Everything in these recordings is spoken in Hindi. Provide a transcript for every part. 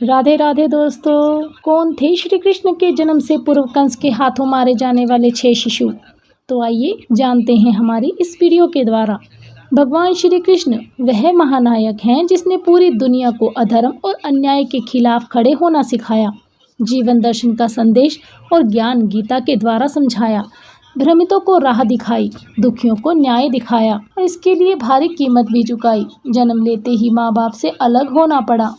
राधे राधे दोस्तों। कौन थे श्री कृष्ण के जन्म से पूर्व कंस के हाथों मारे जाने वाले 6 शिशु? तो आइए जानते हैं हमारी इस वीडियो के द्वारा। भगवान श्री कृष्ण वह महानायक हैं जिसने पूरी दुनिया को अधर्म और अन्याय के खिलाफ खड़े होना सिखाया, जीवन दर्शन का संदेश और ज्ञान गीता के द्वारा समझाया, भ्रमितों को राह दिखाई, दुखियों को न्याय दिखाया और इसके लिए भारी कीमत भी चुकाई। जन्म लेते ही माँ बाप से अलग होना पड़ा,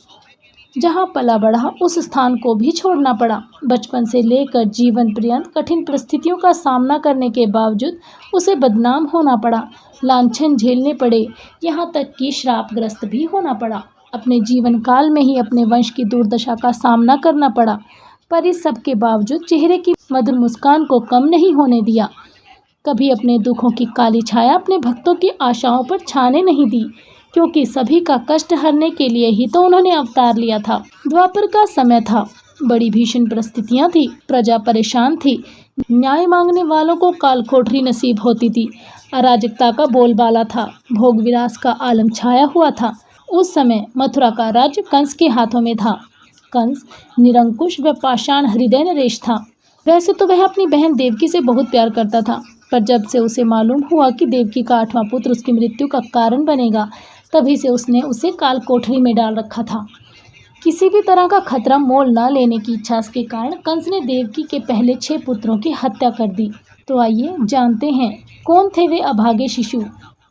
जहाँ पला बढ़ा उस स्थान को भी छोड़ना पड़ा। बचपन से लेकर जीवन पर्यंत कठिन परिस्थितियों का सामना करने के बावजूद उसे बदनाम होना पड़ा, लांछन झेलने पड़े, यहाँ तक कि श्रापग्रस्त भी होना पड़ा। अपने जीवन काल में ही अपने वंश की दुर्दशा का सामना करना पड़ा, पर इस सब के बावजूद चेहरे की मधुर मुस्कान को कम नहीं होने दिया। कभी अपने दुखों की काली छाया अपने भक्तों की आशाओं पर छाने नहीं दी, क्योंकि सभी का कष्ट हरने के लिए ही तो उन्होंने अवतार लिया था। द्वापर का समय था, बड़ी भीषण परिस्थितियां थी, प्रजा परेशान थी, न्याय मांगने वालों को कालकोठरी नसीब होती थी, अराजकता का बोलबाला था, भोग विलास का आलम छाया हुआ था। उस समय मथुरा का राज्य कंस के हाथों में था। कंस निरंकुश व पाषाण हृदय नरेश था। वैसे तो वह अपनी बहन देवकी से बहुत प्यार करता था, पर जब से उसे मालूम हुआ कि देवकी का 8वां पुत्र उसकी मृत्यु का कारण बनेगा, तभी से उसने उसे काल कोठरी में डाल रखा था। किसी भी तरह का खतरा मोल न लेने की इच्छा के कारण कंस ने देवकी के पहले 6 पुत्रों की हत्या कर दी। तो आइए जानते हैं कौन थे वे अभागे शिशु।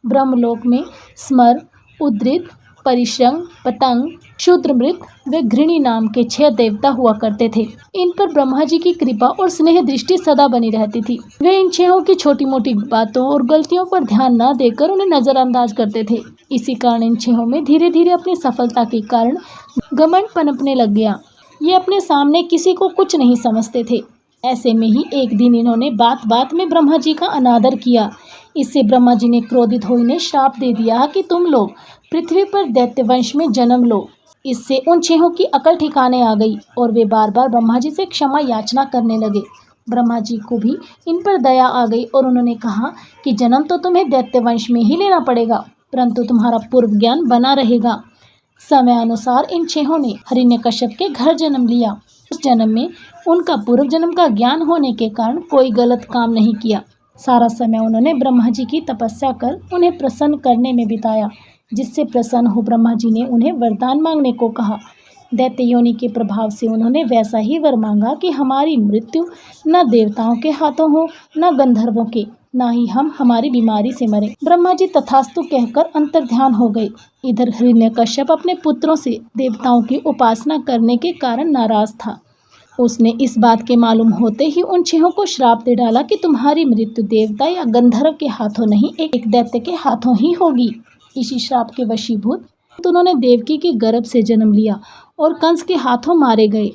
ब्रह्मलोक में स्मर, उद्रित, परिश्रंग, पतंग, शूद्रमृत व घृणी नाम के 6 देवता हुआ करते थे। इन पर ब्रह्मा जी की कृपा और स्नेह दृष्टि सदा बनी रहती थी। वे इन 6 की छोटी मोटी बातों और गलतियों पर ध्यान न देकर उन्हें नजरअंदाज करते थे। इसी कारण इन 6 में धीरे धीरे अपनी सफलता के कारण घमंड पनपने लग गया। ये अपने सामने किसी को कुछ नहीं समझते थे। ऐसे में ही एक दिन इन्होंने बात बात में ब्रह्मा जी का अनादर किया। इससे ब्रह्मा जी ने क्रोधित हो इन्हें श्राप दे दिया कि तुम लोग पृथ्वी पर दैत्य वंश में जन्म लो। इससे उन 6 की अकल ठिकाने आ गई और वे बार बार ब्रह्मा जी से क्षमा याचना करने लगे। ब्रह्मा जी को भी इन पर दया आ गई और उन्होंने कहा कि जन्म तो तुम्हें दैत्य वंश में ही लेना पड़ेगा, परंतु तुम्हारा पूर्व ज्ञान बना रहेगा। समय अनुसार इन 6 ने हिरण्यकश्यप के घर जन्म लिया। उस जन्म में उनका पूर्व जन्म का ज्ञान होने के कारण कोई गलत काम नहीं किया। सारा समय उन्होंने ब्रह्मा जी की तपस्या कर उन्हें प्रसन्न करने में बिताया, जिससे प्रसन्न हो ब्रह्मा जी ने उन्हें वरदान मांगने को कहा। दैत्य योनि के प्रभाव से उन्होंने वैसा ही वर मांगा कि हमारी मृत्यु न देवताओं के हाथों हो, न गंधर्वों के, न ही हम हमारी बीमारी से मरे। ब्रह्मा जी तथास्तु कहकर अंतर्ध्यान हो गए। इधर हिरण्यकश्यप अपने पुत्रों से देवताओं की उपासना करने के कारण नाराज था। उसने इस बात के मालूम होते ही उन 6 को श्राप दे डाला कि तुम्हारी मृत्यु देवता या गंधर्व के हाथों नहीं, एक दैत्य के हाथों ही होगी। इसी श्राप के वशीभूत तो उन्होंने देवकी के गर्भ से जन्म लिया और कंस के हाथों मारे गए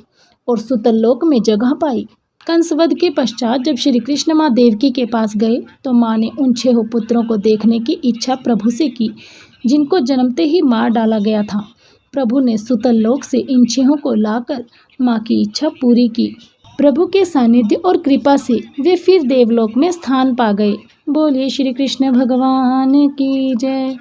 और सुतल लोक में जगह पाई। कंस वध के पश्चात जब श्री कृष्ण माँ देवकी के पास गए तो माँ ने उन 6 पुत्रों को देखने की इच्छा प्रभु से की, जिनको जन्मते ही मार डाला गया था। प्रभु ने सुतल लोक से इन 6 को लाकर माँ की इच्छा पूरी की। प्रभु के सानिध्य और कृपा से वे फिर देवलोक में स्थान पा गए। बोलिए श्री कृष्ण भगवान की जय।